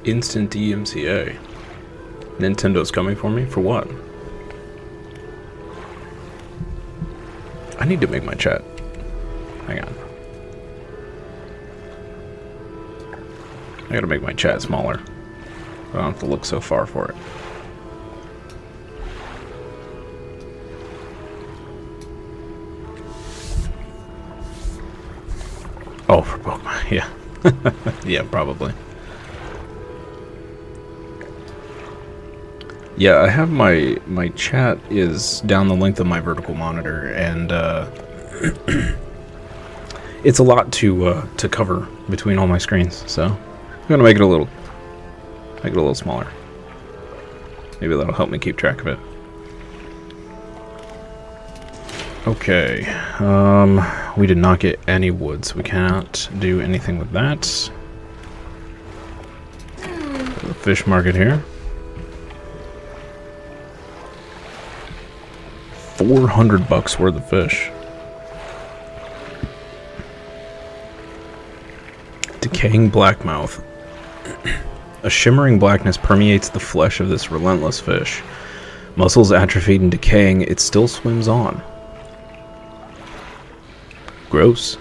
Instant DMCA. Nintendo's coming for me? For what? I need to make my chat. Hang on. I gotta make my chat smaller. I don't have to look so far for it. Oh, for Pokemon, yeah. Yeah, probably. Yeah, I have my chat is down the length of my vertical monitor, and it's a lot to cover between all my screens. So I'm gonna make it a little smaller. Maybe that'll help me keep track of it. Okay, we did not get any wood, so we cannot do anything with that. The fish market here. 400 bucks worth of fish. Decaying blackmouth. A shimmering blackness permeates the flesh of this relentless fish. Muscles atrophied and decaying, it still swims on. Gross.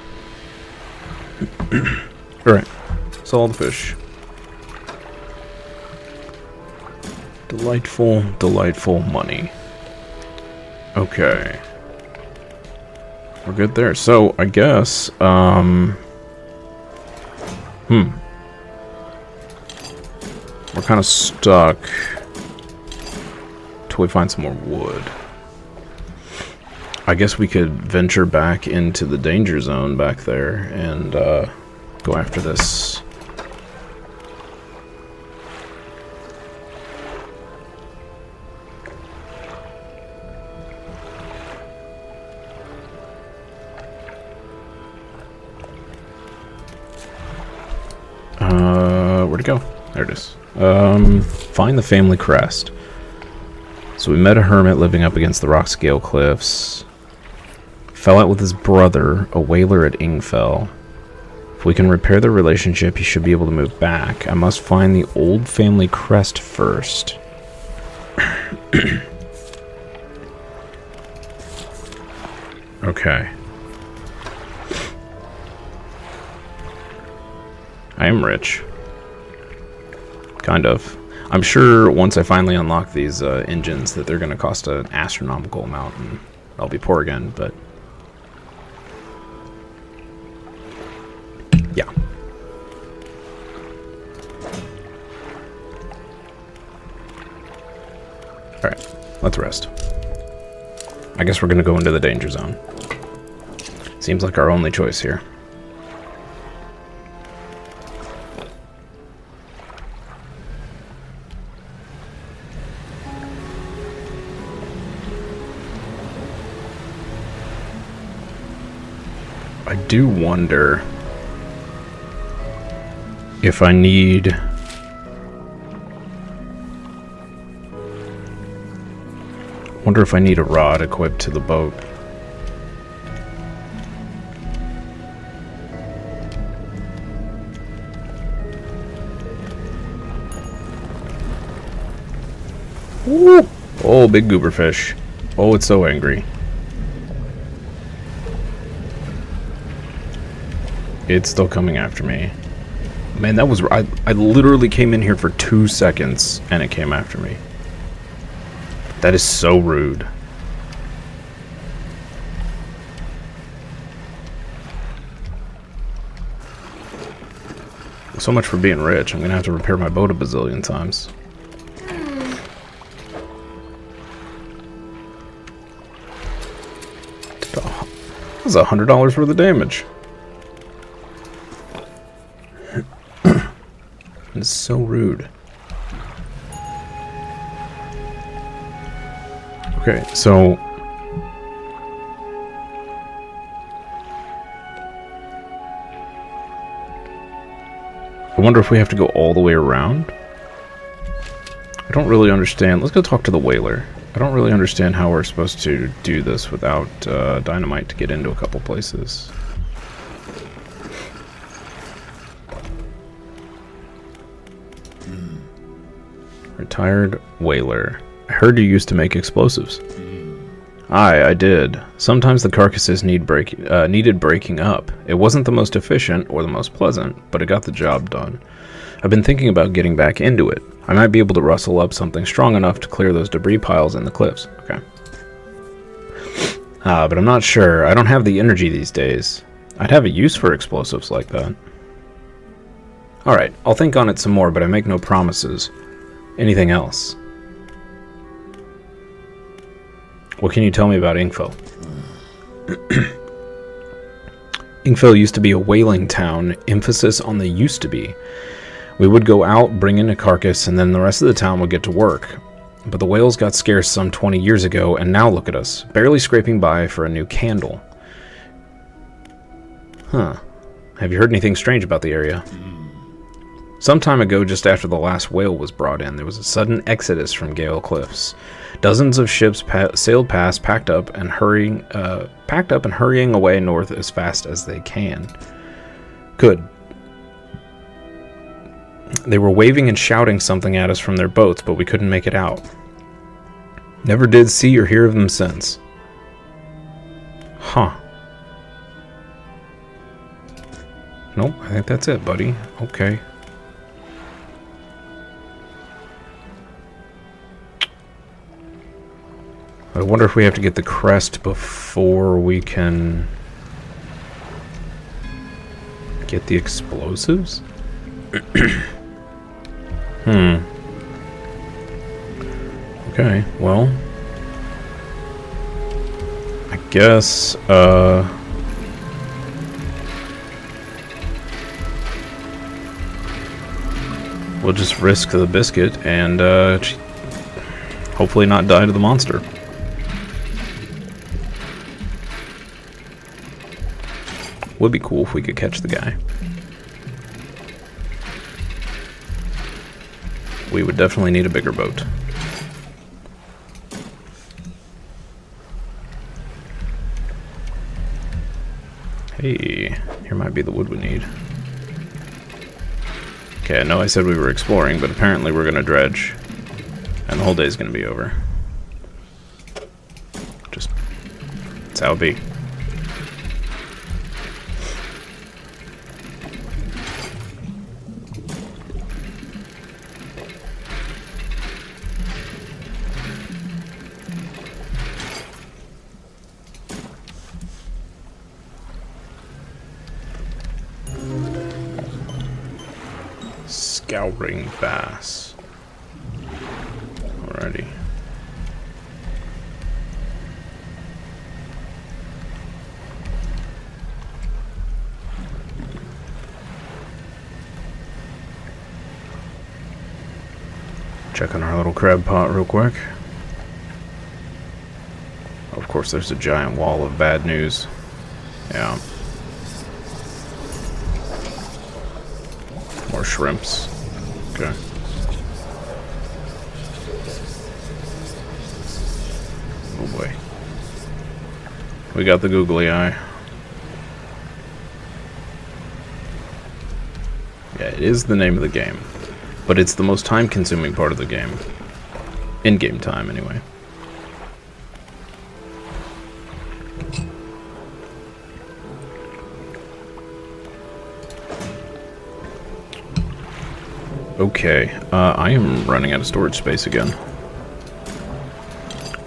Alright, that's all the fish. Delightful, delightful money. Okay. We're good there. So, I guess, we're kind of stuck till we find some more wood. I guess we could venture back into the danger zone back there and go after this. Where'd it go? There it is. Find the family crest. So we met a hermit living up against the Rockscale cliffs. Fell out with his brother, a whaler at Ingfell. If we can repair the relationship, he should be able to move back. I must find the old family crest first. Okay. I am rich. Kind of. I'm sure once I finally unlock these engines that they're going to cost an astronomical amount and I'll be poor again, but... yeah. Alright, let's rest. I guess we're going to go into the danger zone. Seems like our only choice here. I do wonder if I need... wonder if I need a rod equipped to the boat. Woo! Oh, big goober fish. Oh, it's so angry. It's still coming after me. Man, that was... I literally came in here for 2 seconds and it came after me. That is so rude. So much for being rich. I'm gonna have to repair my boat a bazillion times. That was $100 worth of damage. It's so rude. Okay, so... I wonder if we have to go all the way around? I don't really understand. Let's go talk to the whaler. I don't really understand how we're supposed to do this without dynamite to get into a couple places. Retired whaler. I heard you used to make explosives. Aye, I did. Sometimes the carcasses needed breaking up. It wasn't the most efficient or the most pleasant, but it got the job done. I've been thinking about getting back into it. I might be able to rustle up something strong enough to clear those debris piles in the cliffs. Okay. But I'm not sure. I don't have the energy these days. I'd have a use for explosives like that. Alright, I'll think on it some more, but I make no promises. Anything else? What can you tell me about Inkville? Inkville used to be a whaling town, emphasis on the used to be. We would go out, bring in a carcass, and then the rest of the town would get to work. But the whales got scarce some 20 years ago, and now look at us, barely scraping by for a new candle. Huh. Have you heard anything strange about the area? Some time ago, just after the last whale was brought in, there was a sudden exodus from Gale Cliffs. Dozens of ships sailed past, packed up and hurrying away north as fast as they can. Good. They were waving and shouting something at us from their boats, but we couldn't make it out. Never did see or hear of them since. Huh. Nope, I think that's it, buddy. Okay. I wonder if we have to get the crest before we can get the explosives? Okay, well, I guess, we'll just risk the biscuit and, hopefully not die to the monster. Would be cool if we could catch the guy. We would definitely need a bigger boat. Hey, here might be the wood we need. Okay, I know I said we were exploring, but apparently we're gonna dredge. And the whole day's gonna be over. Just, it's how it be. Scouring bass. Alrighty. Check on our little crab pot real quick. Of course, there's a giant wall of bad news. Yeah. More shrimps. Okay. Oh boy. We got the googly eye. Yeah, it is the name of the game. But it's the most time-consuming part of the game. In-game time, anyway. Okay, I am running out of storage space again.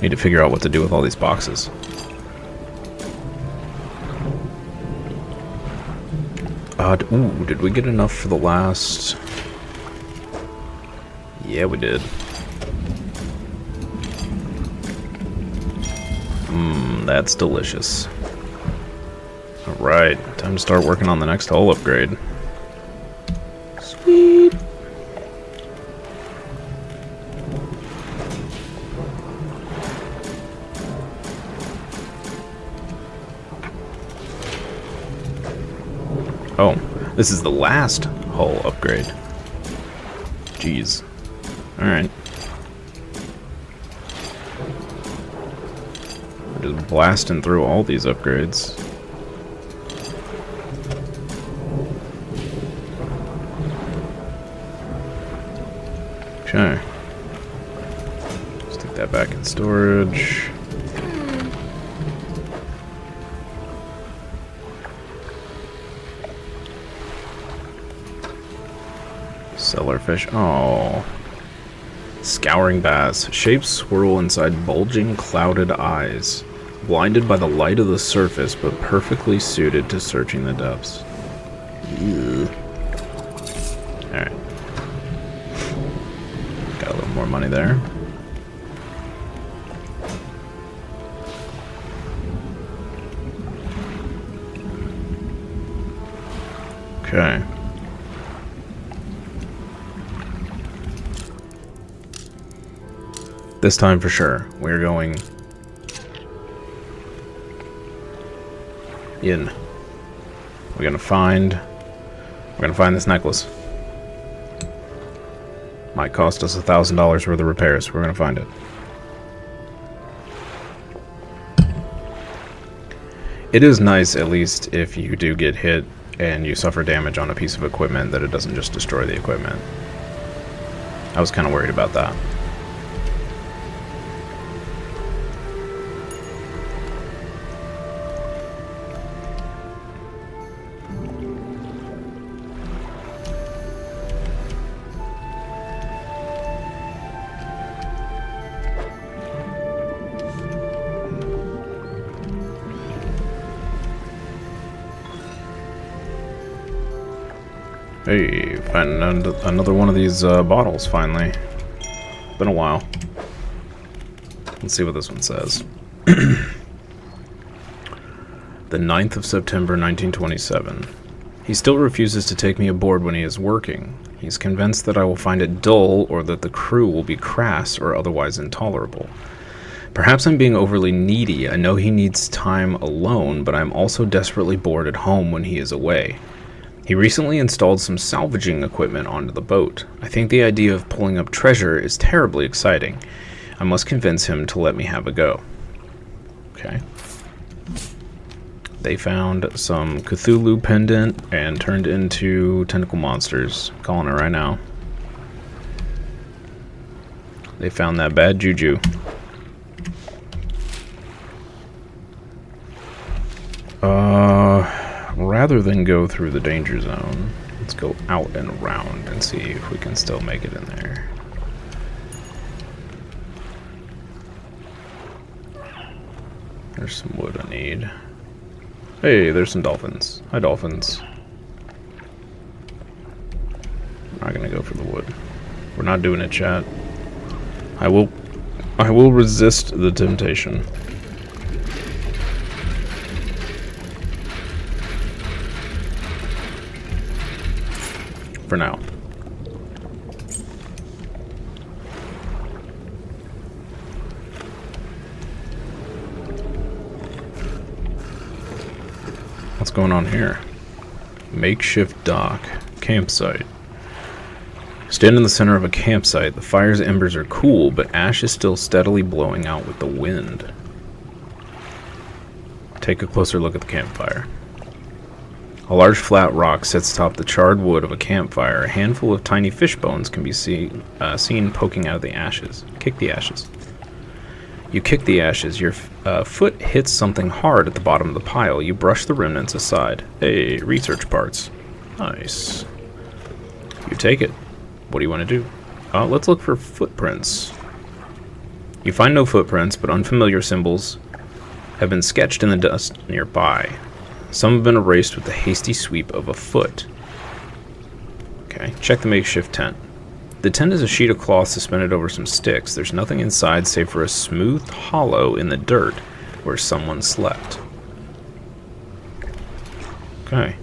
Need to figure out what to do with all these boxes. Ooh, did we get enough for the last... Yeah, we did. That's delicious. Alright, time to start working on the next hull upgrade. Sweet! Oh, this is the last hull upgrade. Jeez. Alright. Just blasting through all these upgrades. Okay. Stick that back in storage. Cellarfish. Oh. Scouring bass. Shapes swirl inside bulging, clouded eyes. Blinded by the light of the surface, but perfectly suited to searching the depths. Alright. Got a little more money there. Okay. This time for sure, we're going in. We're gonna find this necklace. Might cost us $1,000 worth of repairs. We're gonna find it. It is nice, at least, if you do get hit and you suffer damage on a piece of equipment, that it doesn't just destroy the equipment. I was kind of worried about that. Hey, find another one of these bottles, finally. Been a while. Let's see what this one says. The 9th of September, 1927. He still refuses to take me aboard when he is working. He's convinced that I will find it dull, or that the crew will be crass or otherwise intolerable. Perhaps I'm being overly needy. I know he needs time alone, but I'm also desperately bored at home when he is away. He recently installed some salvaging equipment onto the boat. I think the idea of pulling up treasure is terribly exciting. I must convince him to let me have a go. Okay. They found some Cthulhu pendant and turned into tentacle monsters. I'm calling it right now. They found that bad juju. Rather than go through the danger zone, let's go out and around and see if we can still make it in there. There's some wood I need. Hey, there's some dolphins. Hi, dolphins. I'm not gonna go for the wood. We're not doing it, chat. I will resist the temptation. For now. What's going on here? Makeshift dock. Campsite. Stand in the center of a campsite. The fire's embers are cool, but ash is still steadily blowing out with the wind. Take a closer look at the campfire. A large flat rock sits atop the charred wood of a campfire. A handful of tiny fish bones can be seen poking out of the ashes. Kick the ashes. You kick the ashes. Your foot hits something hard at the bottom of the pile. You brush the remnants aside. Hey, research parts. Nice. You take it. What do you want to do? Let's look for footprints. You find no footprints, but unfamiliar symbols have been sketched in the dust nearby. Some have been erased with the hasty sweep of a foot. Okay, check the makeshift tent. The tent is a sheet of cloth suspended over some sticks. There's nothing inside save for a smooth hollow in the dirt where someone slept. Okay.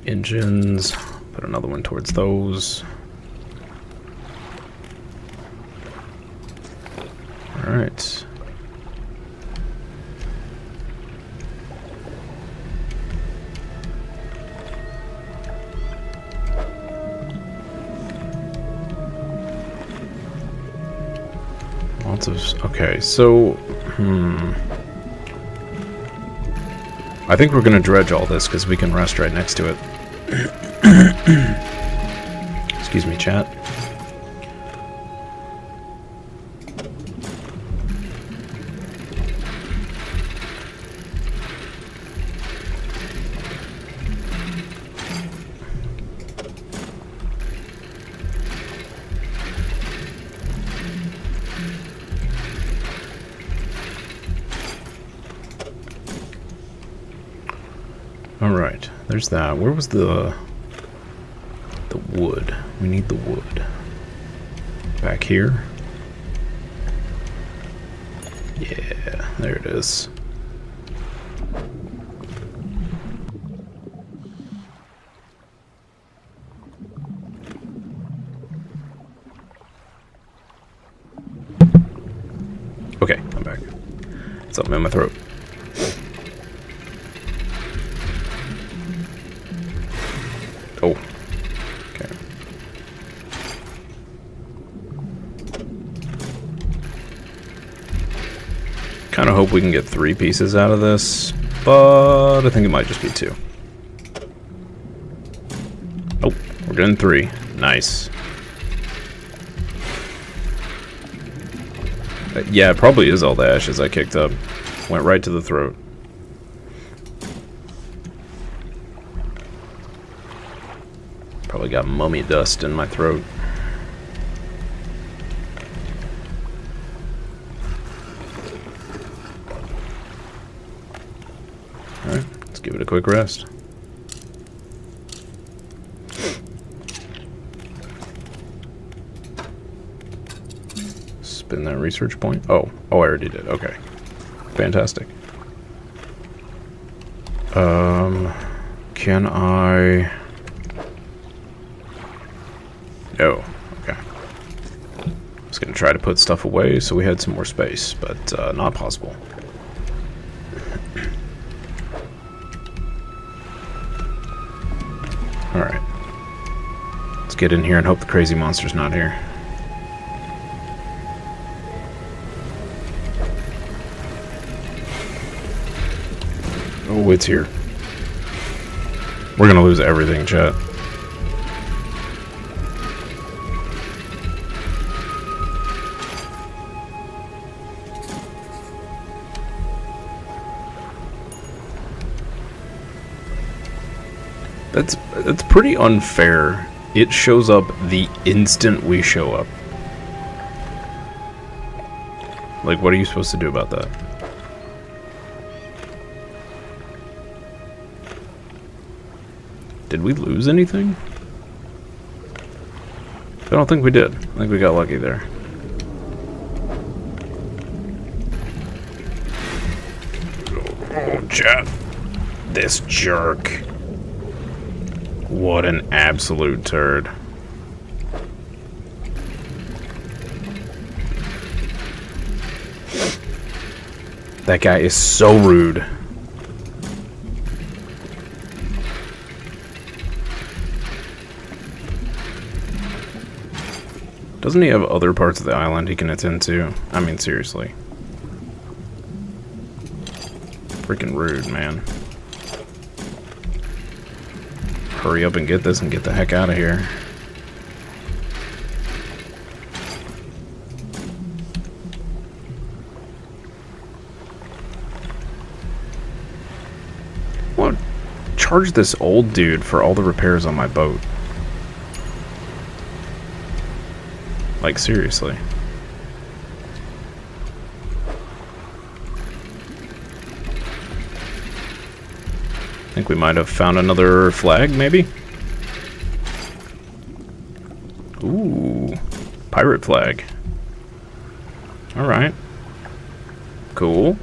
Engines. Put another one towards those. Alright. Lots of... Okay, so... I think we're gonna dredge all this because we can rest right next to it. Excuse me, chat. Alright, there's that. Where was the wood? We need the wood. Back here? Yeah, there it is. Okay, I'm back. Something in my throat. Oh. Okay. Kind of hope we can get 3 pieces out of this, but I think it might just be 2. Oh, we're getting 3. Nice. Yeah, it probably is all the ashes I kicked up. Went right to the throat. Probably got mummy dust in my throat. Alright, let's give it a quick rest. Spin that research point. Oh, I already did. Okay. Fantastic. Can I... No. Okay. I was going to try to put stuff away so we had some more space, but not possible. Alright. Let's get in here and hope the crazy monster's not here. Oh, it's here. We're going to lose everything, chat. That's pretty unfair. It shows up the instant we show up. Like, what are you supposed to do about that? Did we lose anything? I don't think we did. I think we got lucky there. Oh, chat. This jerk. What an absolute turd. That guy is so rude. Doesn't he have other parts of the island he can attend to? I mean, seriously. Freaking rude, man. Hurry up and get this and get the heck out of here. I want to charge this old dude for all the repairs on my boat. Like, seriously. I think we might have found another flag, maybe? Ooh, pirate flag. Alright. Cool.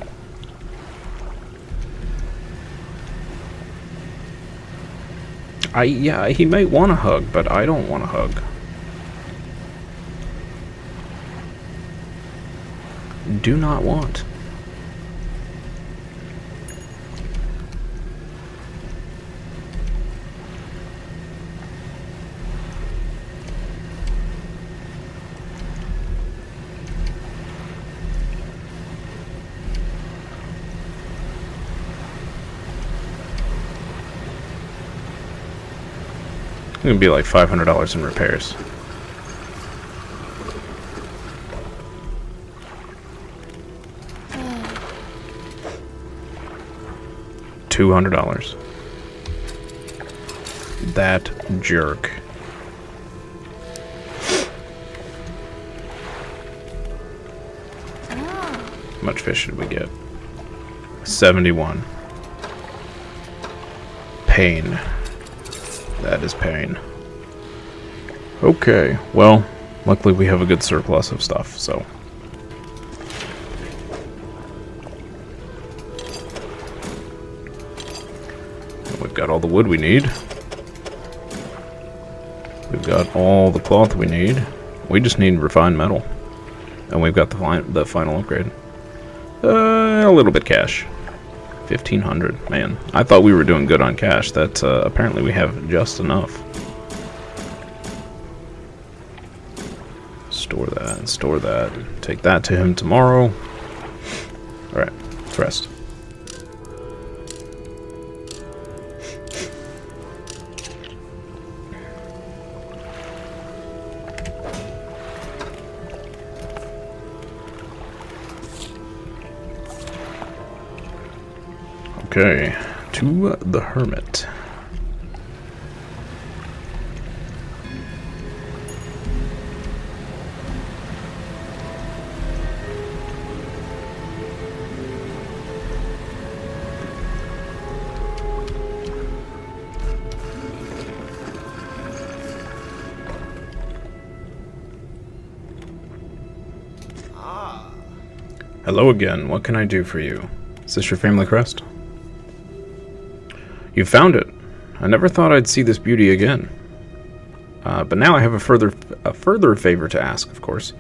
Yeah, he might want a hug, but I don't want a hug. Do not want. It's gonna be like $500 in repairs. $200. That jerk. How much fish did we get? 71. Pain. That is pain. Okay, well, luckily we have a good surplus of stuff, so. We've got all the wood we need. We've got all the cloth we need. We just need refined metal. And we've got the final upgrade. A little bit cash. 1,500. Man, I thought we were doing good on cash. That apparently we have just enough. Store that and store that. Take that to him tomorrow. Alright, let's rest. Okay, to the hermit. Hello again, what can I do for you? Is this your family crest? You found it. I never thought I'd see this beauty again. But now I have a further favor to ask, of course.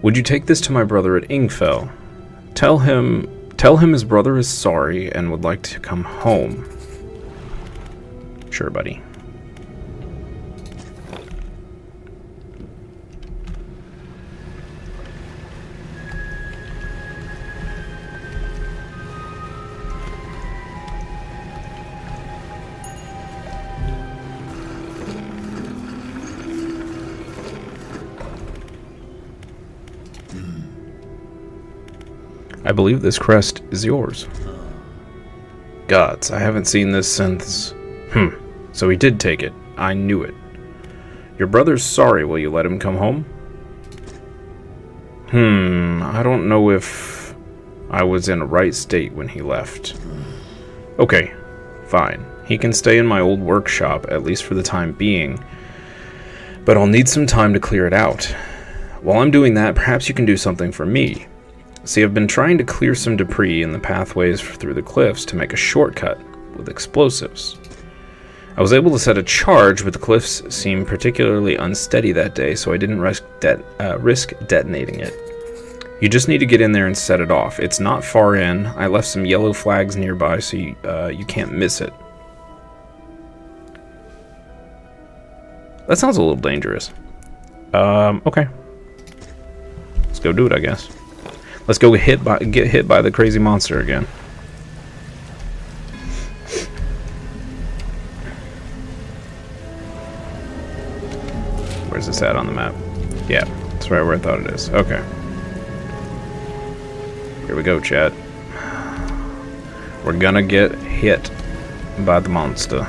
Would you take this to my brother at Ingfell? Tell him his brother is sorry and would like to come home. Sure, buddy. I believe this crest is yours. Gods, I haven't seen this since... So he did take it. I knew it. Your brother's sorry. Will you let him come home? I don't know if I was in a right state when he left. Okay, fine. He can stay in my old workshop, at least for the time being. But I'll need some time to clear it out. While I'm doing that, perhaps you can do something for me. See, I've been trying to clear some debris in the pathways through the cliffs to make a shortcut with explosives. I was able to set a charge, but the cliffs seemed particularly unsteady that day, so I didn't risk detonating it. You just need to get in there and set it off. It's not far in. I left some yellow flags nearby, so you can't miss it. That sounds a little dangerous. Okay. Let's go do it, I guess. Let's go get hit by the crazy monster again. Where's this at on the map? Yeah, that's right where I thought it is. Okay. Here we go, chat. We're gonna get hit by the monster.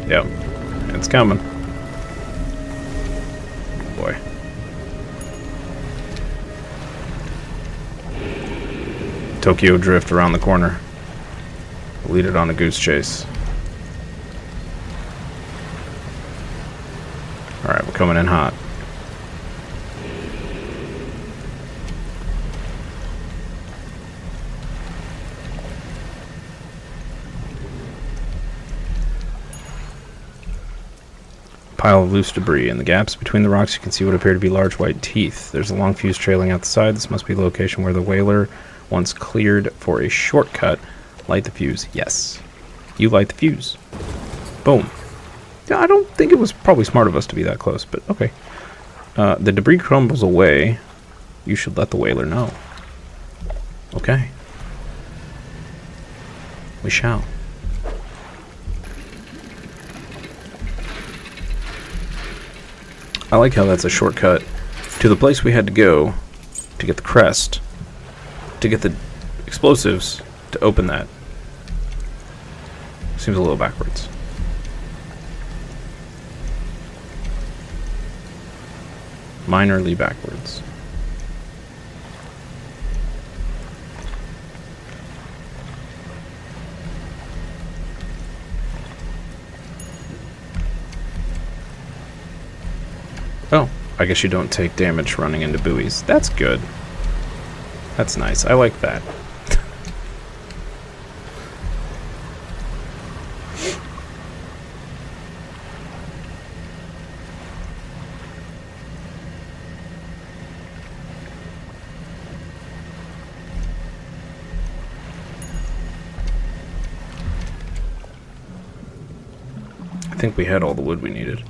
Yep, it's coming. Boy. Tokyo Drift around the corner. Lead it on a goose chase. Alright, we're coming in hot. Pile of loose debris. In the gaps between the rocks you can see what appear to be large white teeth. There's a long fuse trailing out the side. This must be the location where the whaler once cleared for a shortcut. Light the fuse. Yes. You light the fuse. Boom. Yeah, I don't think it was probably smart of us to be that close, but okay. The debris crumbles away. You should let the whaler know. Okay. We shall. I like how that's a shortcut to the place we had to go to get the crest, to get the explosives, to open that. Seems a little backwards. Minorly backwards. Oh, I guess you don't take damage running into buoys. That's good. That's nice. I like that. I think we had all the wood we needed.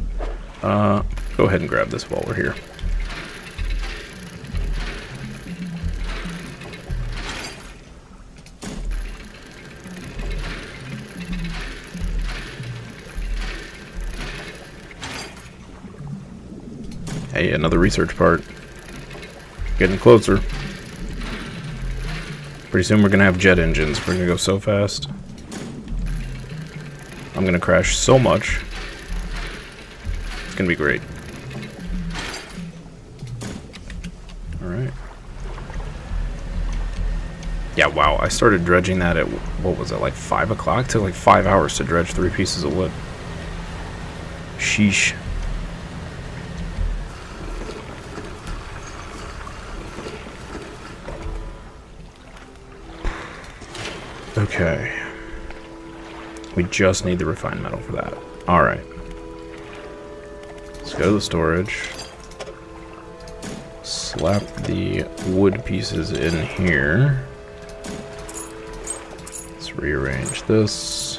Go ahead and grab this while we're here. Hey, another research part. Getting closer. Pretty soon we're gonna have jet engines. We're gonna go so fast. I'm gonna crash so much. It's gonna be great. Alright. Yeah, wow. I started dredging that at, what was it, like 5 o'clock? It took like 5 hours to dredge 3 pieces of wood. Sheesh. Okay. We just need the refined metal for that. Alright. Let's go to the storage. Slap the wood pieces in here. Let's rearrange this.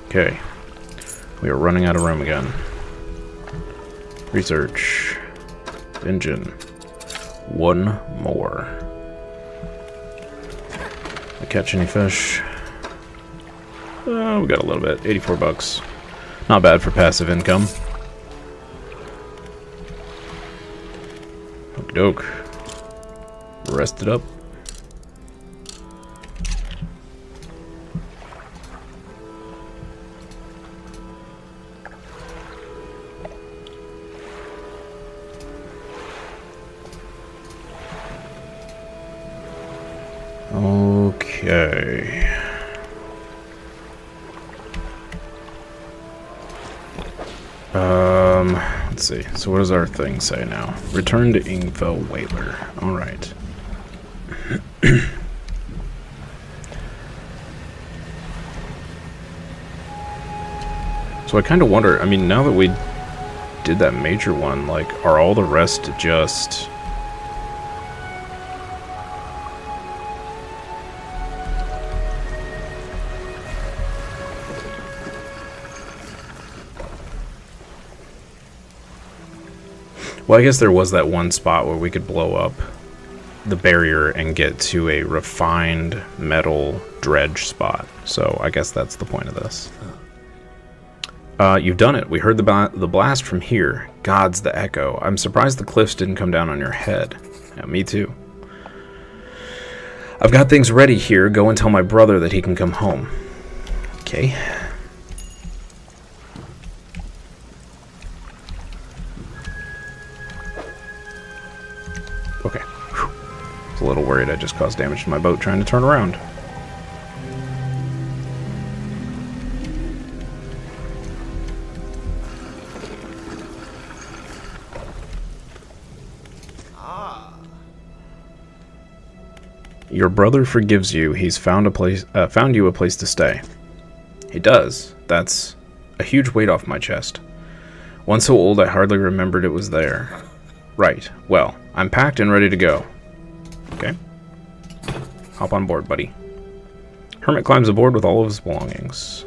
Okay. We are running out of room again. Research. Engine. One more. Catch any fish? We got a little bit. 84 bucks. Not bad for passive income. Okie doke. Rest it up. Okay. Let's see. So what does our thing say now? Return to Ingfell Whaler. Alright. So I kind of wonder, I mean, now that we did that major one, like, are all the rest just... Well, I guess there was that one spot where we could blow up the barrier and get to a refined metal dredge spot. So I guess that's the point of this. You've done it. We heard the blast from here. God's the echo. I'm surprised the cliffs didn't come down on your head. Yeah, me too. I've got things ready here. Go and tell my brother that he can come home. Okay. Okay. Whew. I was a little worried I just caused damage to my boat trying to turn around. Your brother forgives you. He's found you a place to stay. He does. That's a huge weight off my chest. One so old I hardly remembered it was there. Right. Well, I'm packed and ready to go. Okay. Hop on board, buddy. Hermit climbs aboard with all of his belongings.